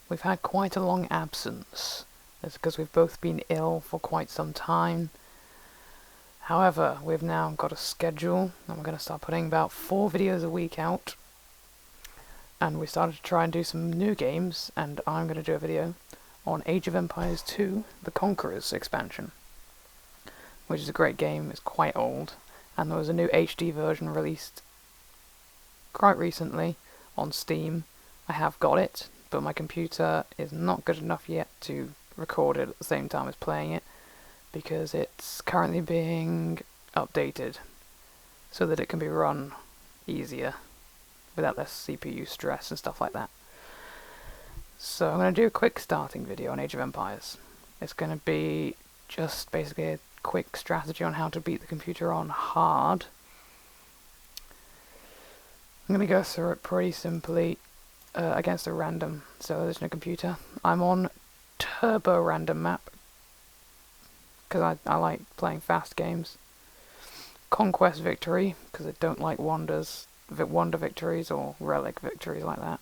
We've had quite a long absence. It's because we've both been ill for quite some time. However, we've now got a schedule, and we're going to start putting about 4 videos a week out. And we started to try and do some new games, and I'm going to do a video on Age of Empires 2, the Conquerors expansion, which is a great game. It's quite old, and there was a new HD version released quite recently on Steam. I have got it, but my computer is not good enough yet to record it at the same time as playing it, because it's currently being updated so that it can be run easier without less CPU stress and stuff like that. So I'm going to do a quick starting video on Age of Empires. It's going to be just basically a quick strategy on how to beat the computer on hard. I'm going to go through it pretty simply against a random, so there's no computer. I'm on turbo random map because I like playing fast games. Conquest victory, because I don't like wonder victories or relic victories like that.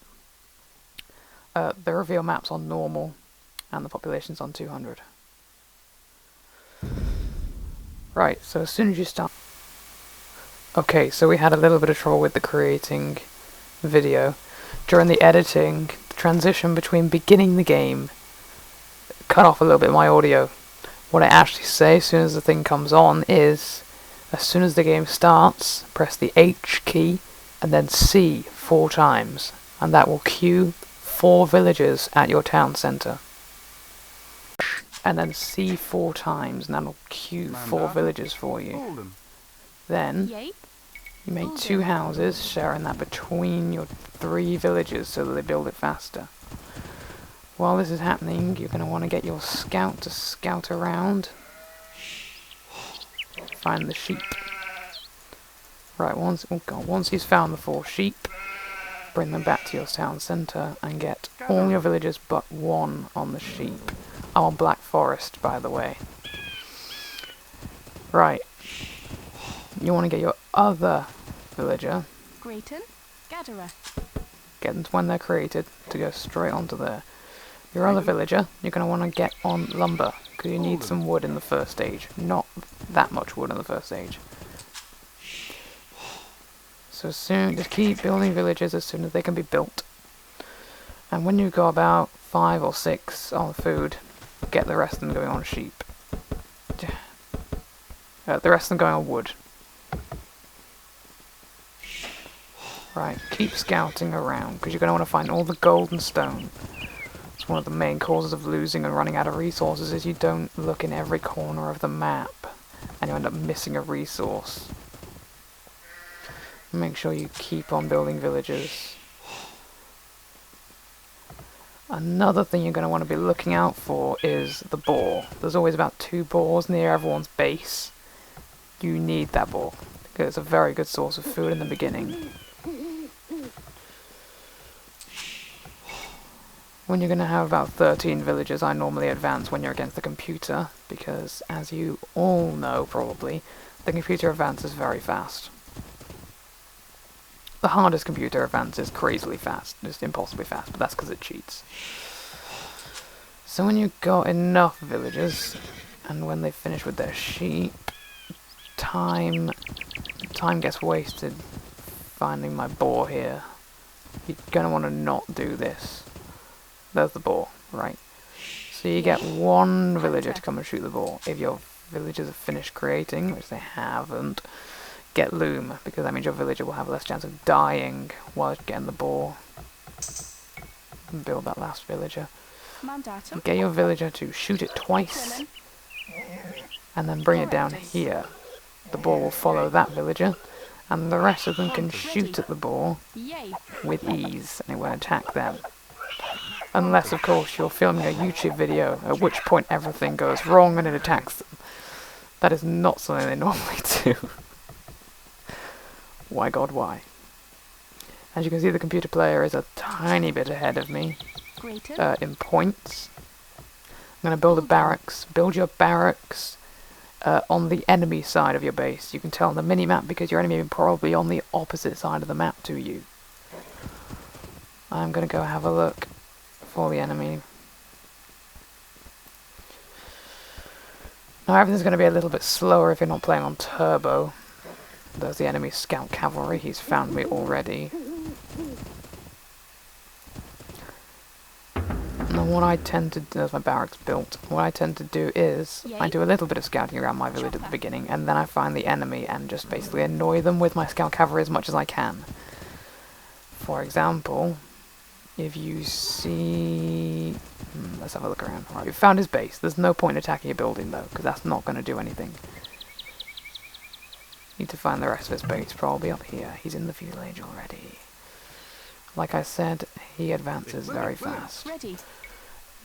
The reveal map's on normal, and the population's on 200. Right, so as soon as you start... Okay, so we had a little bit of trouble with the creating video. During the editing, the transition between beginning the game cut off a little bit of my audio. What I actually say as soon as the thing comes on is, as soon as the game starts, press the H key and then C 4 times, and that will cue 4 villagers at your town centre. And then C 4 times, and that'll cue 4 villagers for you. Then you make 2 houses, sharing that between your 3 villages so that they build it faster. While this is happening, you're going to want to get your scout to scout around. Find the sheep. Right, once he's found the 4 sheep, bring them back to your town centre and get all your villagers but 1 on the sheep. I'm on Black Forest, by the way. Right. You want to get your other villager. Get them to when they're created to go straight onto there. Your other villager, you're going to want to get on lumber, because you need some wood in the first stage. Not that much wood in the first stage. So just keep building villages as soon as they can be built. And when you go about 5 or 6 on food, get the rest of them going on sheep. The rest of them going on wood. Right, keep scouting around, because you're going to want to find all the gold and stone. It's one of the main causes of losing and running out of resources is you don't look in every corner of the map, and you end up missing a resource. Make sure you keep on building villages. Another thing you're going to want to be looking out for is the boar. There's always about 2 boars near everyone's base. You need that boar, because it's a very good source of food in the beginning. When you're going to have about 13 villagers, I normally advance when you're against the computer, because as you all know probably, the computer advances very fast. The hardest computer advance is crazily fast, just impossibly fast, but that's because it cheats. So when you've got enough villagers, and when they finish with their sheep, time gets wasted finding my boar here. You're going to want to not do this. There's the boar, right? So you get 1 villager to come and shoot the boar. If your villagers have finished creating, which they haven't, get loom, because that means your villager will have less chance of dying while getting the boar. And build that last villager. Get your villager to shoot it twice, and then bring it down here. The boar will follow that villager, and the rest of them can shoot at the boar with ease, and it won't attack them. Unless, of course, you're filming a YouTube video, at which point everything goes wrong and it attacks them. That is not something they normally do. Why God, why? As you can see, the computer player is a tiny bit ahead of me in points. I'm going to build a barracks. Build your barracks on the enemy side of your base. You can tell on the mini-map because your enemy is probably on the opposite side of the map to you. I'm going to go have a look for the enemy. Now everything's going to be a little bit slower if you're not playing on turbo. There's the enemy scout cavalry, he's found me already. And what I tend to do, there's my barracks built, what I tend to do is, I do a little bit of scouting around my village at the beginning, and then I find the enemy and just basically annoy them with my scout cavalry as much as I can. For example, if you see... let's have a look around. Alright, we've found his base. There's no point attacking a building though, because that's not going to do anything. Need to find the rest of his base, probably up here. He's in the village already. Like I said, he advances very fast.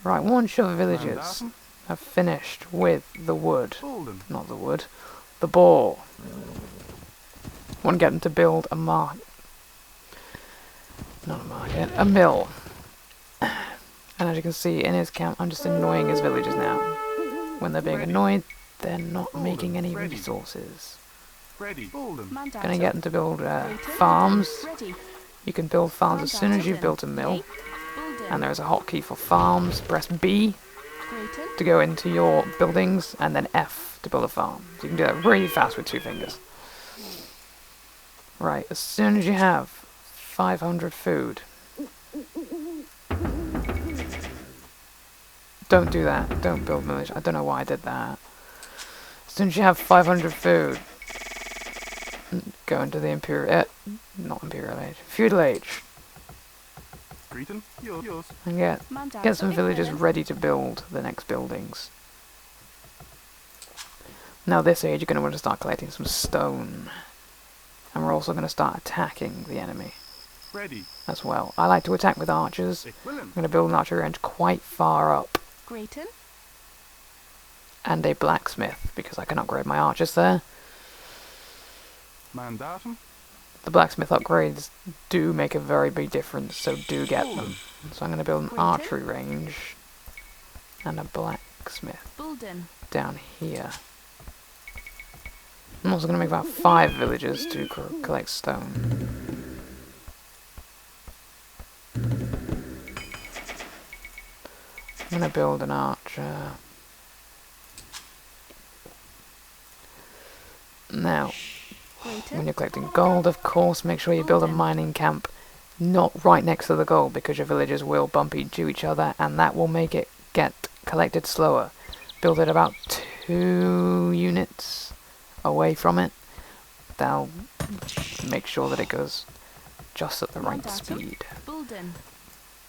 Right, once your villagers have finished with the wood, not the wood, the boar, I want to get them to build a not a market, a mill. And as you can see in his camp, I'm just annoying his villagers now. When they're being annoyed, they're not making any resources. Gonna get them to build farms. You can build farms as soon as you've built a mill. And there's a hotkey for farms. Press B to go into your buildings, and then F to build a farm. So you can do that really fast with 2 fingers. Right, as soon as you have 500 food. Don't do that. Don't build village. I don't know why I did that. As soon as you have 500 food, go into the not Imperial Age, Feudal Age. And get some villagers ready to build the next buildings. Now this age you're going to want to start collecting some stone. And we're also going to start attacking the enemy as well. I like to attack with archers. I'm going to build an archery range quite far up. And a blacksmith, because I can upgrade my archers there. The blacksmith upgrades do make a very big difference, so do get them. So I'm going to build an archery range and a blacksmith down here. I'm also going to make about 5 villages to collect stone. I'm going to build an archer. Now, when you're collecting gold, of course, make sure you build a mining camp not right next to the gold, because your villagers will bump into each other, and that will make it get collected slower. Build it about 2 units away from it. That'll make sure that it goes just at the right speed.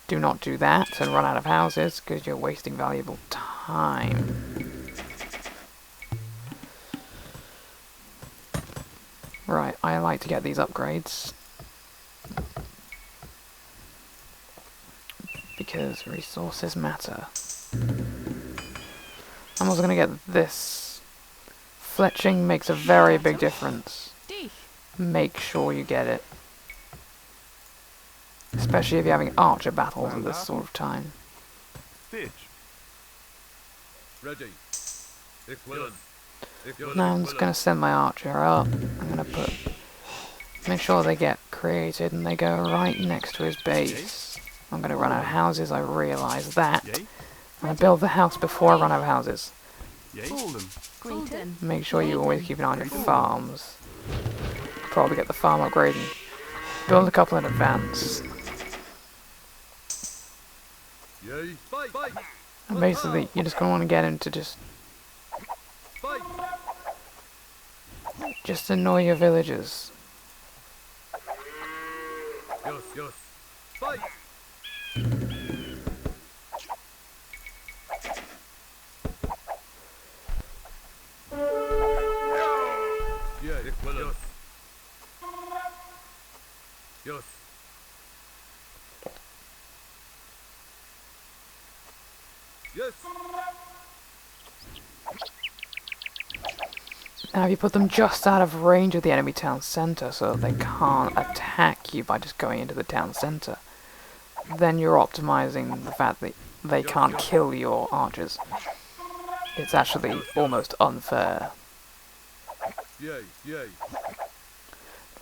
Do not do that and run out of houses, because you're wasting valuable time. Right, I like to get these upgrades because resources matter. I'm also going to get this. Fletching makes a very big difference. Make sure you get it. Especially if you're having archer battles at this sort of time. Now I'm just going to send my archer up. I'm going to make sure they get created and they go right next to his base. I'm going to run out of houses, I realise that. I'm going to build the house before I run out of houses. Make sure you always keep an eye on your farms. Probably get the farm upgrading. Build a couple in advance. And basically, you're just going to want to get him to just annoy your villagers. Now if you put them just out of range of the enemy town centre so that they can't attack you by just going into the town centre, then you're optimising the fact that they can't kill your archers. It's actually almost unfair.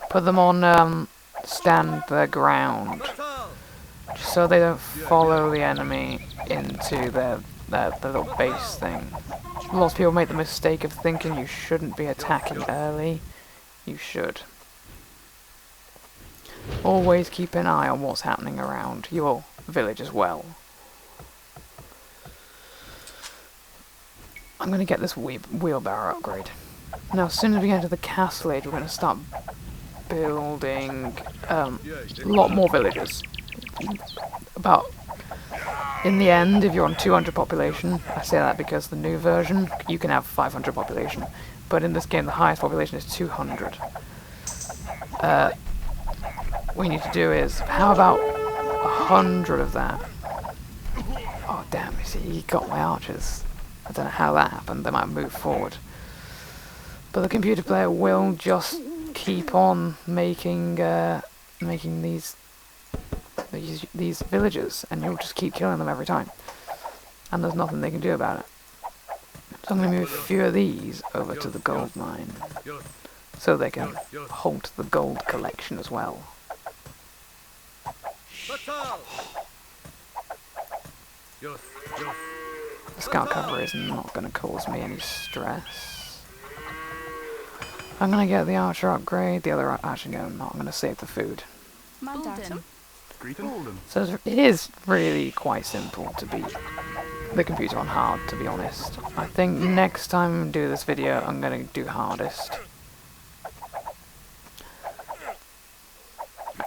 Put them on stand their ground. so they don't follow the enemy into their little base thing. Lots of people make the mistake of thinking you shouldn't be attacking early. You should. Always keep an eye on what's happening around your village as well. I'm going to get this wheelbarrow upgrade. Now, as soon as we get into the castle age, we're going to start building a lot more villages. In the end, if you're on 200 population, I say that because the new version, you can have 500 population. But in this game, the highest population is 200. What you need to do is, how about 100 of that? Oh damn, you see, he got my archers. I don't know how that happened, they might move forward. But the computer player will just keep on making these villagers, and you'll just keep killing them every time. And there's nothing they can do about it. So I'm going to move a few of these over to the gold mine, so they can hold the gold collection as well. The scout cover is not going to cause me any stress. I'm going to get the archer upgrade, the other actually no, I'm not. I'm going to save the food. So it is really quite simple to beat the computer on hard, to be honest. I think next time I do this video, I'm going to do hardest.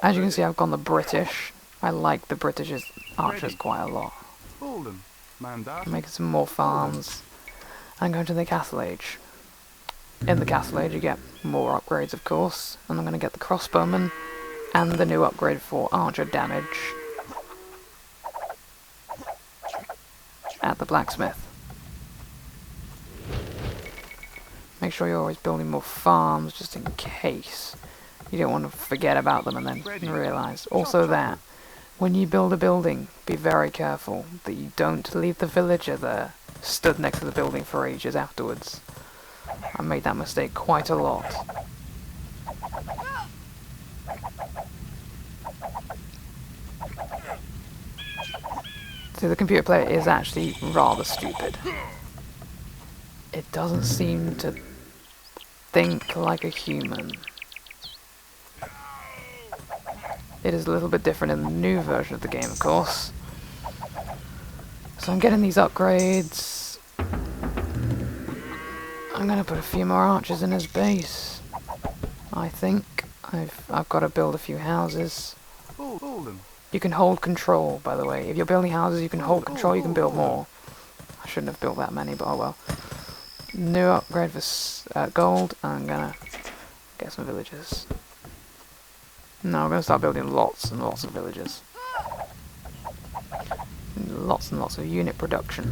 As you can see, I've gone the British. I like the British archers quite a lot. I'm making some more farms. I'm going to the Castle Age. In the Castle Age you get more upgrades, of course, and I'm going to get the crossbowman and the new upgrade for archer damage at the blacksmith. Make sure you're always building more farms just in case. You don't want to forget about them and then realise. Also that, when you build a building, be very careful that you don't leave the villager there, stood next to the building for ages afterwards. I made that mistake quite a lot. See, the computer player is actually rather stupid. It doesn't seem to think like a human. It is a little bit different in the new version of the game, of course. So I'm getting these upgrades. I'm gonna put a few more archers in his base. I think I've got to build a few houses. You can hold control, by the way. If you're building houses, you can hold control. You can build more. I shouldn't have built that many, but oh well. New upgrade for gold. I'm gonna get some villagers. No, I'm going to start building lots and lots of villages. Lots and lots of unit production.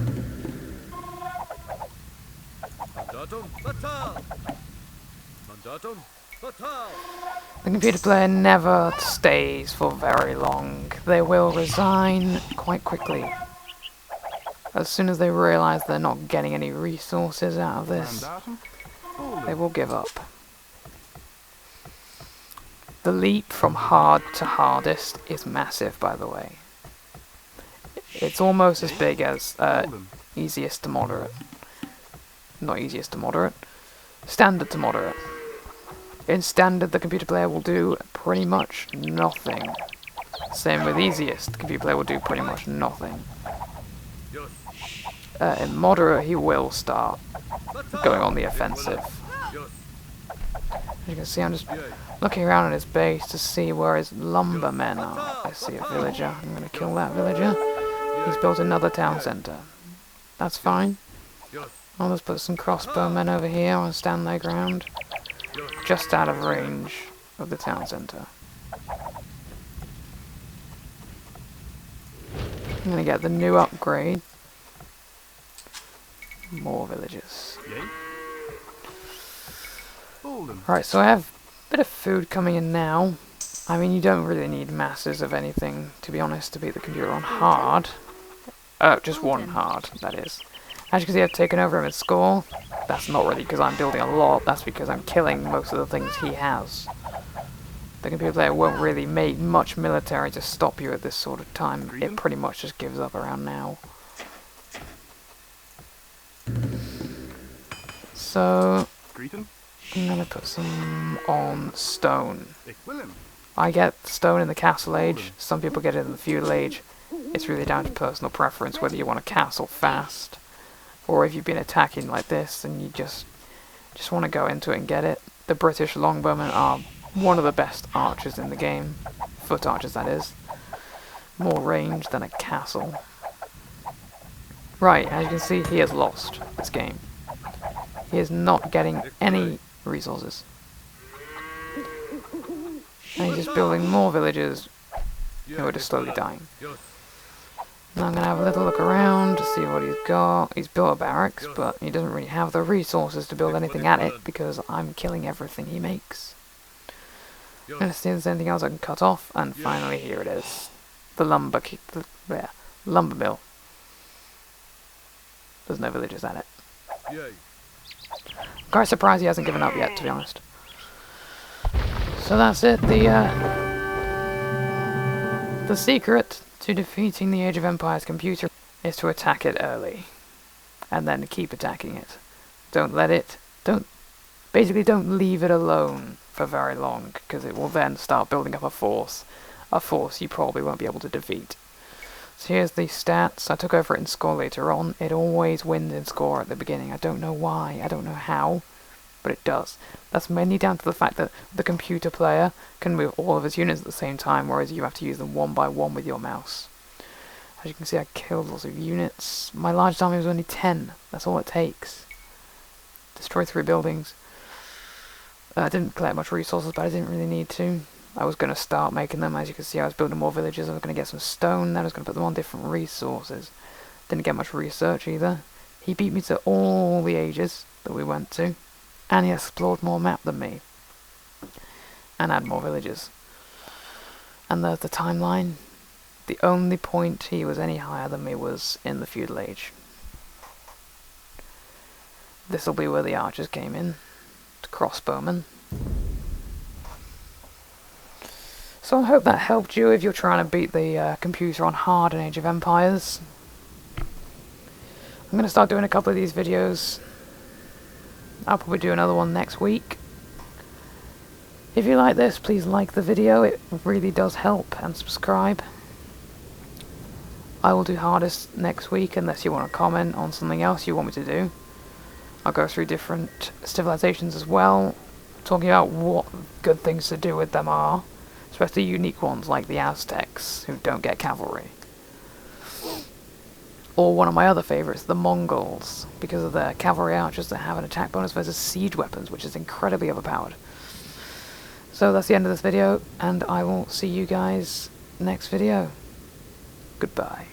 The computer player never stays for very long. They will resign quite quickly. As soon as they realise they're not getting any resources out of this, they will give up. The leap from hard to hardest is massive, by the way. It's almost as big as easiest to moderate. Not easiest to moderate. Standard to moderate. In standard, the computer player will do pretty much nothing. Same with easiest, the computer player will do pretty much nothing. In moderate, he will start going on the offensive. As you can see, I'm just looking around at his base to see where his lumbermen are. I see a villager. I'm going to kill that villager. He's built another town centre. That's fine. I'll just put some crossbowmen over here and stand their ground. Just out of range of the town centre. I'm going to get the new upgrade. More villages. Right, so I have a bit of food coming in now. I mean, you don't really need masses of anything, to be honest, to beat the computer on hard. Just one hard, that is. As you can see, I've taken over him in score. That's not really because I'm building a lot, that's because I'm killing most of the things he has. The computer player won't really make much military to stop you at this sort of time. It pretty much just gives up around now. So, I'm gonna put some on stone. I get stone in the Castle Age, some people get it in the Feudal Age. It's really down to personal preference whether you want a castle fast, or if you've been attacking like this and you just want to go into it and get it. The British longbowmen are one of the best archers in the game. Foot archers, that is. More range than a castle. Right, as you can see, he has lost this game. He is not getting any resources. And he's just building more villages who are just slowly dying. Now I'm going to have a little look around to see what he's got. He's built a barracks, but he doesn't really have the resources to build anything at it because I'm killing everything he makes. I'm going to see if there's anything else I can cut off, and finally here it is. The lumber mill. There's no villages at it. I'm quite surprised he hasn't given up yet, to be honest. So that's it. The secret to defeating the Age of Empires computer is to attack it early, and then keep attacking it. Don't leave it alone for very long, because it will then start building up a force you probably won't be able to defeat. So here's the stats. I took over it in score later on. It always wins in score at the beginning. I don't know why, I don't know how, but it does. That's mainly down to the fact that the computer player can move all of his units at the same time, whereas you have to use them one by one with your mouse. As you can see, I killed lots of units. My largest army was only 10. That's all it takes. Destroy 3 buildings. I didn't collect much resources, but I didn't really need to. I was going to start making them. As you can see, I was building more villages. I was going to get some stone, then I was going to put them on different resources. Didn't get much research either. He beat me to all the ages that we went to, and he explored more map than me, and had more villages. And there's the timeline. The only point he was any higher than me was in the Feudal Age. This'll be where the archers came in, to crossbowmen. So I hope that helped you if you're trying to beat the computer on hard in Age of Empires. I'm going to start doing a couple of these videos. I'll probably do another one next week. If you like this, please like the video, it really does help, and subscribe. I will do hardest next week unless you want to comment on something else you want me to do. I'll go through different civilizations as well, talking about what good things to do with them are, especially unique ones like the Aztecs, who don't get cavalry. Or one of my other favourites, the Mongols, because of their cavalry archers that have an attack bonus versus siege weapons, which is incredibly overpowered. So that's the end of this video, and I will see you guys next video. Goodbye.